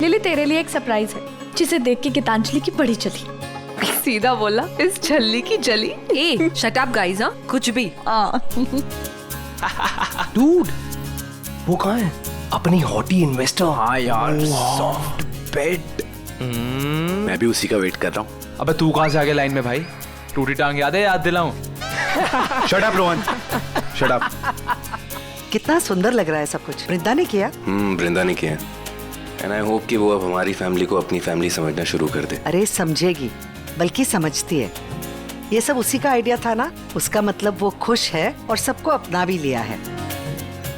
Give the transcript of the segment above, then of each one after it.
Lily तेरे लिए एक सरप्राइज है जिसे देख के गीतांजलि की बड़ी चली। सीधा बोला, इस झल्ली की जली। ए शट अप गाइस, हाँ कुछ भी। डूड वो कहाँ है? अपनी हॉटी इन्वेस्टर। हाँ यार, सॉफ्ट बेड। मैं भी उसी का वेट कर रहा हूँ। अबे तू कहाँ से आ गया लाइन में भाई? टूटी टांग याद है? याद दिलाऊं? Shut up Rohan, shut up. कितना सुंदर लग रहा है सब कुछ। वृंदा ने किया? वृंदा ने किया। एंड आई होप कि वो अब हमारी फैमिली को अपनी फैमिली समझना शुरू कर दे। अरे समझेगी, बल्कि समझती है। ये सब उसी का आइडिया था ना, उसका मतलब वो खुश है और सबको अपना भी लिया है।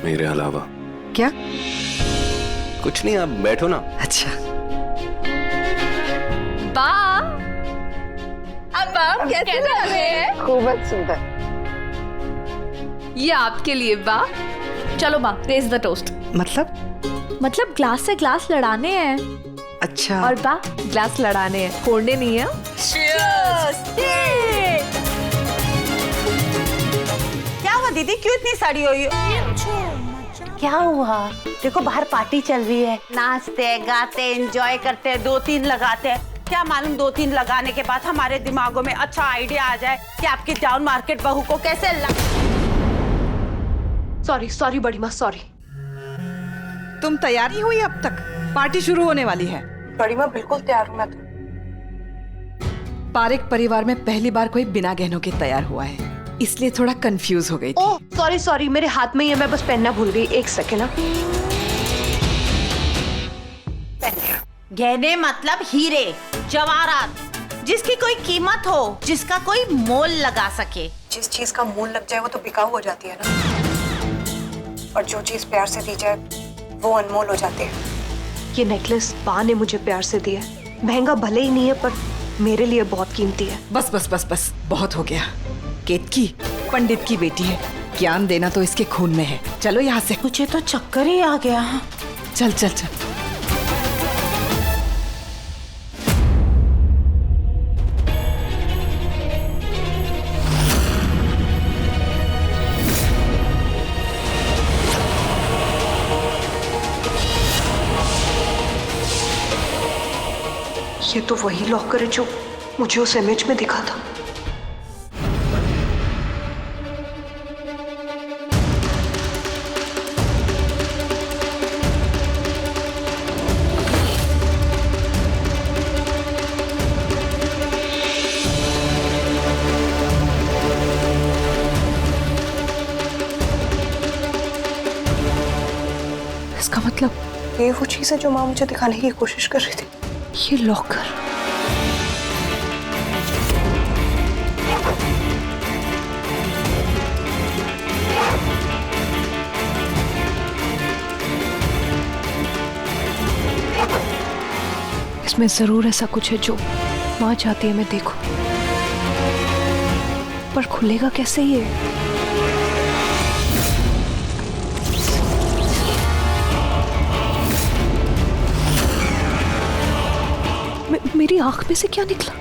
मेरे अलावा। क्या? कुछ नहीं, आप बैठो ना। अच्छा। बा अब आप कैसे जा रहे हैं? खूब सुंदर। ये आपके लिए बा। चलो बा, रेज द टोस्ट। मतलब ग्लास से ग्लास लड़ाने हैं। अच्छा। और बा, ग्लास लड़ाने हैं, फोड़ने नहीं है। क्या हुआ दीदी, क्यों इतनी सड़ी हुई हो? क्या हुआ? देखो बाहर पार्टी चल रही है, नाचते हैं, गाते हैं, एंजॉय करते हैं, 2-3 लगाते हैं। क्या मालूम 2-3 लगाने के बाद हमारे दिमागों में अच्छा आइडिया आ जाए कि आपकी टाउन मार्केट बहू को कैसे सॉरी बड़ी माँ, सॉरी। तुम तैयार नहीं हुई अब तक? पार्टी शुरू होने वाली है। बड़ी माँ बिल्कुल तैयार हूँ मैं तो। पारेख परिवार में पहली बार कोई बिना गहनों के तैयार हुआ है, इसलिए थोड़ा कंफ्यूज हो गई थी। ओह सॉरी, मेरे हाथ में ही है, मैं बस पहनना भूल गई। एक सेकेंड ना। गहने मतलब हीरे जवाहरात, जिसकी कोई कीमत हो, जिसका कोई मोल लगा सके। जिस चीज का मोल लग जाए वो तो बिकाऊ हो जाती है ना, और जो चीज प्यार से दी जाए वो अनमोल हो जाती है। ये नेकलेस बा ने मुझे प्यार से दिया है। महंगा भले ही नहीं है पर मेरे लिए बहुत कीमती है। बस बस बस बस, बहुत हो गया। केतकी पंडित की बेटी है, ज्ञान देना तो इसके खून में है। चलो यहाँ से। मुझे तो चक्कर ही आ गया। चल चल चल। ये तो वही लॉकर है जो मुझे उस इमेज में दिखा था। इसका मतलब ये वो चीज है जो माँ मुझे दिखाने की कोशिश कर रही थी। ये लॉकर। इसमें जरूर ऐसा कुछ है जो माँ चाहती है मैं देखूं, पर खुलेगा कैसे ये? मेरी आंख में से क्या निकला?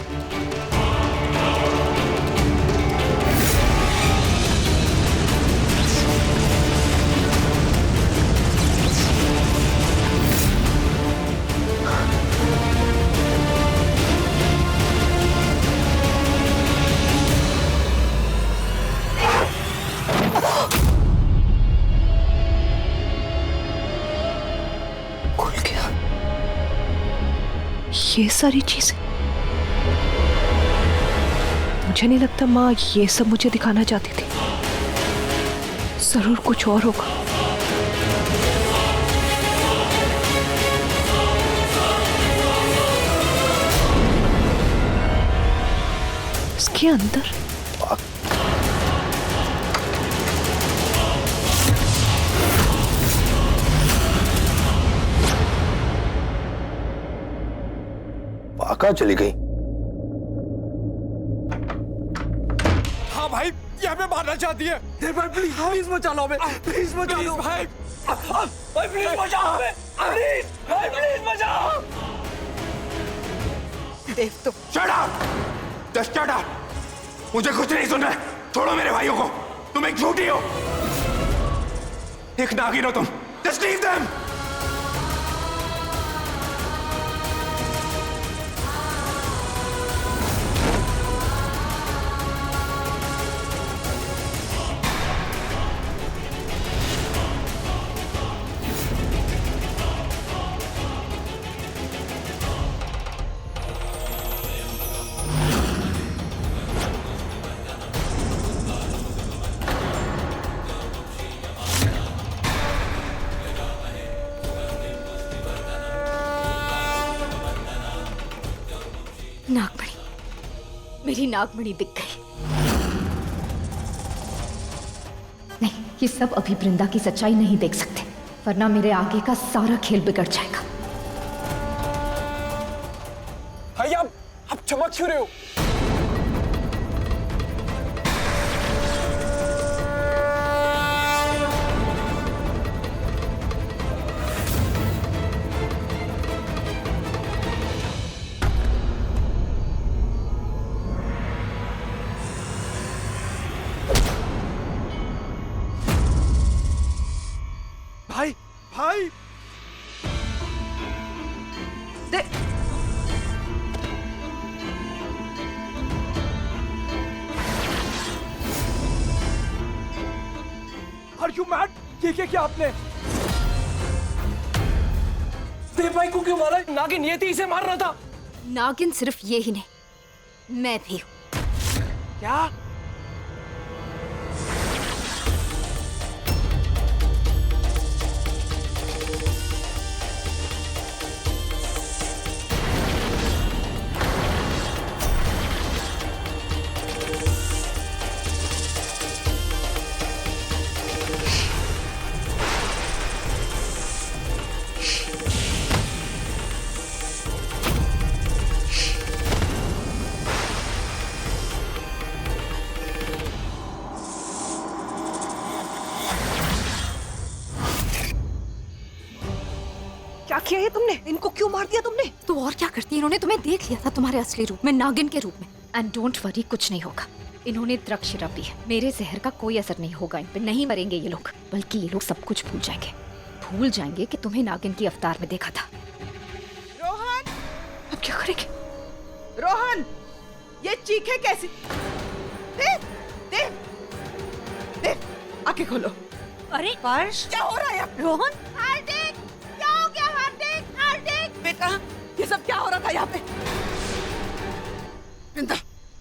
खुल गया। ये सारी चीजें, मुझे नहीं लगता माँ ये सब मुझे दिखाना चाहती थी। जरूर कुछ और होगा। इसके अंदर कहाँ चली गई? हाँ भाई, ये हमें मारना चाहती है। भाई प्लीज प्लीज बचा लो हमें, प्लीज बचा लो भाई। भाई प्लीज बचाओ हमें, प्लीज भाई प्लीज बचाओ। देव तो shut up, just shut up. मुझे कुछ नहीं सुनना है, छोड़ो मेरे भाइयों को। तुम एक झूठी हो, एक नागिन हो तुम। Just leave them. नागमणि, मेरी नागमणि बिक गई। नहीं, ये सब अभी वृंदा की सच्चाई नहीं देख सकते, वरना मेरे आगे का सारा खेल बिगड़ जाएगा। भाई आप चमक क्यों रहे हो? भाई भाई Are you mad? ये क्या आपने? देव भाई को क्यों मारा? नागिन ये थी, इसे मार रहा था। नागिन सिर्फ ये ही नहीं, मैं भी हूं। क्या? क्या किया ये तुमने? इनको क्यों मार दिया तुमने? तो और क्या करती? इन्होंने तुम्हें देख लिया था तुम्हारे असली रूप में, नागिन के रूप में। एंड डोंट वरी, कुछ नहीं होगा। इन्होंने द्रक्षशिरा पी है, मेरे जहर का कोई असर नहीं होगा इन पे। नहीं मरेंगे ये लोग, बल्कि ये लोग सब कुछ भूल जाएंगे। भूल जाएंगे कि तुम्हें नागिन की अवतार में देखा था। रोहन, अब क्या करेंगे? रोहन, ये चीखे कैसी? देव, देव, देव, आंखें खोलो। अरे पर्श, क्या हो रहा है? रोहन, हार्दिक, क्या हो गया? हार्दिक, हार्दिक, बेटा, ये सब क्या हो रहा था यहाँ पे? वृंदा,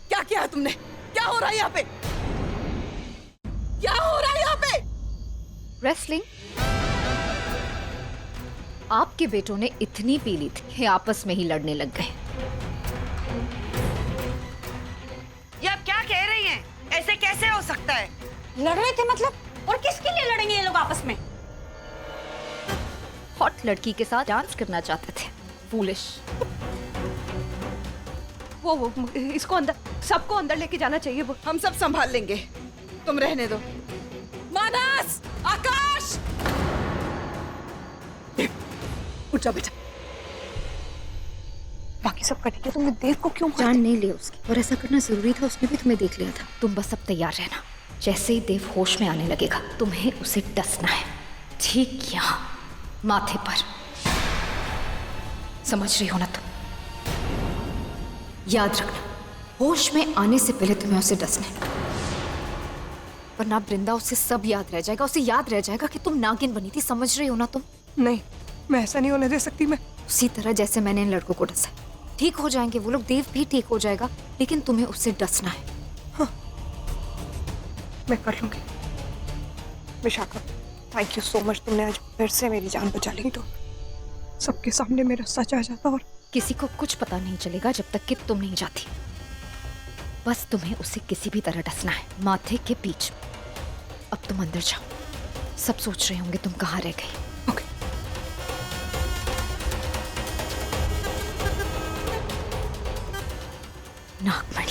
क्या किया है तुमने? क्या हो रहा है यहाँ पे? क्या हो रहा है यहाँ पे? रेसलिंग। आपके बेटों ने इतनी पी ली थी कि आपस में ही लड़ने लग गए। ये आप क्या कह रही हैं? ऐसे कैसे हो सकता है? लड़ रहे थे मतलब? और किसके लिए लड़ेंगे ये लोग आपस में? हॉट लड़की के साथ डांस करना चाहते थे। फूलिश। वो इसको अंदर, सबको अंदर लेके जाना चाहिए। वो हम सब संभाल लेंगे, तुम रहने दो। मानस, आकाश, उठ जाओ बेटा। बाकी सब कटेंगे, तुमने देव को क्यों मारा? जान नहीं ली उसकी, और ऐसा करना जरूरी था, उसने भी तुम्हें देख लिया था। तुम बस अब तैयार रहना, जैसे ही देव होश में आने लगेगा तुम्हें उसे डसना है, ठीक यहाँ माथे पर। समझ रही हो ना तुम? याद रखना, होश में आने से पहले तुम्हें उसे डसना है, वरना वृंदा उसे सब याद रह जाएगा। उसे याद रह जाएगा कि तुम नागिन बनी थी। समझ रही हो ना तुम? नहीं, मैं ऐसा नहीं होने दे सकती। मैं उसी तरह जैसे मैंने इन लड़कों को डसा। ठीक हो जाएंगे वो लोग, देव भी ठीक हो जाएगा, लेकिन तुम्हें उससे डसना है। मैं कर लूंगी। Vishakha, thank you so much. तुमने आज फिर से मेरी जान बचा ली। तो सबके सामने मेरा सच आ जाता और किसी को कुछ पता नहीं चलेगा जब तक कि तुम नहीं जाती। बस तुम्हें उसे किसी भी तरह डसना है, माथे के बीच। अब तुम अंदर जाओ। सब सोच रहे होंगे तुम कहाँ रह गई। नागमणि।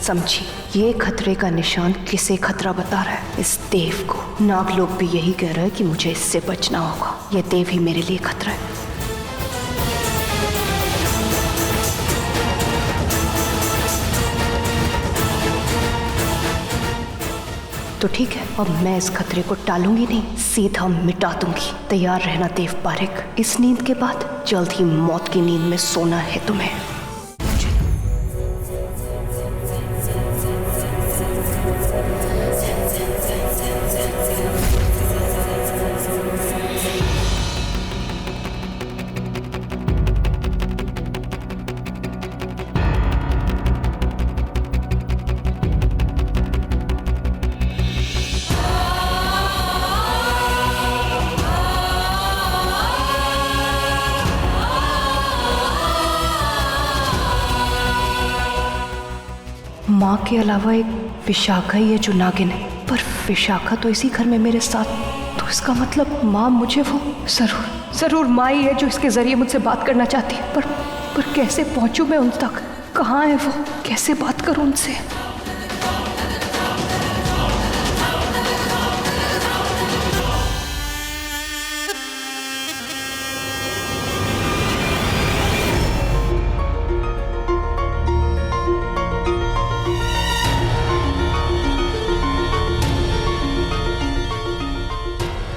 समझी, ये खतरे का निशान किसे खतरा बता रहा है? इस देव को। नागलोक भी यही कह रहा है कि मुझे इससे बचना होगा। ये देव ही मेरे लिए खतरा है। तो ठीक है, अब मैं इस खतरे को टालूंगी नहीं, सीधा मिटा दूंगी। तैयार रहना देव पारेख, इस नींद के बाद जल्द ही मौत की नींद में सोना है तुम्हें। माँ के अलावा एक विशाखा ही है जो नागिन है, पर विशाखा तो इसी घर में मेरे साथ, तो इसका मतलब माँ मुझे वो जरूर माँ ही है जो इसके जरिए मुझसे बात करना चाहती है। पर कैसे पहुंचूं मैं उन तक? कहाँ है वो? कैसे बात करूं उनसे?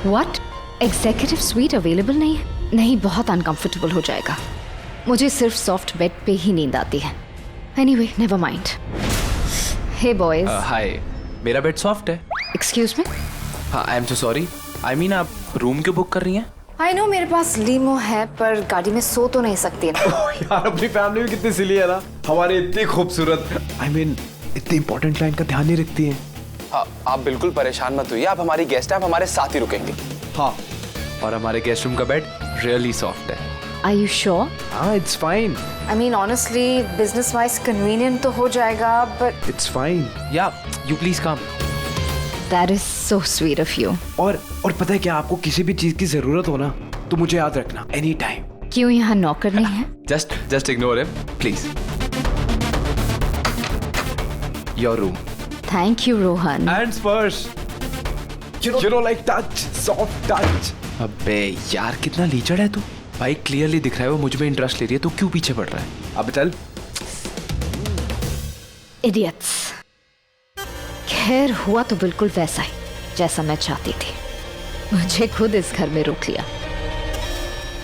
What? एग्जीक्यूटिव स्वीट अवेलेबल नहीं है? नहीं, बहुत अनकंफर्टेबल हो जाएगा। मुझे सिर्फ सॉफ्ट बेड पे ही नींद आती है। Anyway, never mind. Hey boys. Hi, मेरा बेड सॉफ्ट है। Excuse me? हाँ, I am so sorry. I mean, आप रूम क्यों बुक कर रही हैं? आई नो मेरे पास लीमो है, पर गाड़ी में सो तो नहीं सकती ना। यार, अपनी फैमिली में कितनी सिली है ना, हमारी इतनी खूबसूरत, आई मीन इतनी इंपॉर्टेंट लाइन का ध्यान नहीं रखती है। हाँ, आप बिल्कुल परेशान मत होइए, आप हमारी गेस्ट हैं, आप हमारे साथ ही रुकेंगे। हाँ, और हमारे गेस्ट रूम का बेड रियली सॉफ्ट है। Are you sure? हाँ, it's fine. I mean, honestly, business-wise convenient तो हो जाएगा, but It's fine. Yeah, you please come. that is so sweet of you. और पता है क्या, आपको किसी भी चीज की जरूरत हो ना, तो मुझे याद रखना, एनी टाइम। क्यों यहाँ नौकर नहीं है? Just ignore him, please. Your room. Thank you, Rohan. And Spurs. You know, like touch, soft touch. अबे यार, कितना लीचड़ है तू। भाई क्लियरली दिख रहा है वो मुझ में इंटरेस्ट ले रही है, तो क्यों पीछे पड़ रहा है? अब चल। Idiots. खैर, हुआ तो बिल्कुल वैसा ही जैसा मैं चाहती थी। मुझे खुद इस घर में रोक लिया।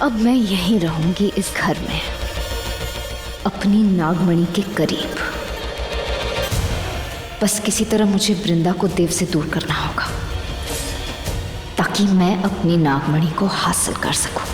अब मैं यहीं रहूंगी इस घर में, अपनी नागमणि के करीब। बस किसी तरह मुझे वृंदा को देव से दूर करना होगा, ताकि मैं अपनी नागमणि को हासिल कर सकूं।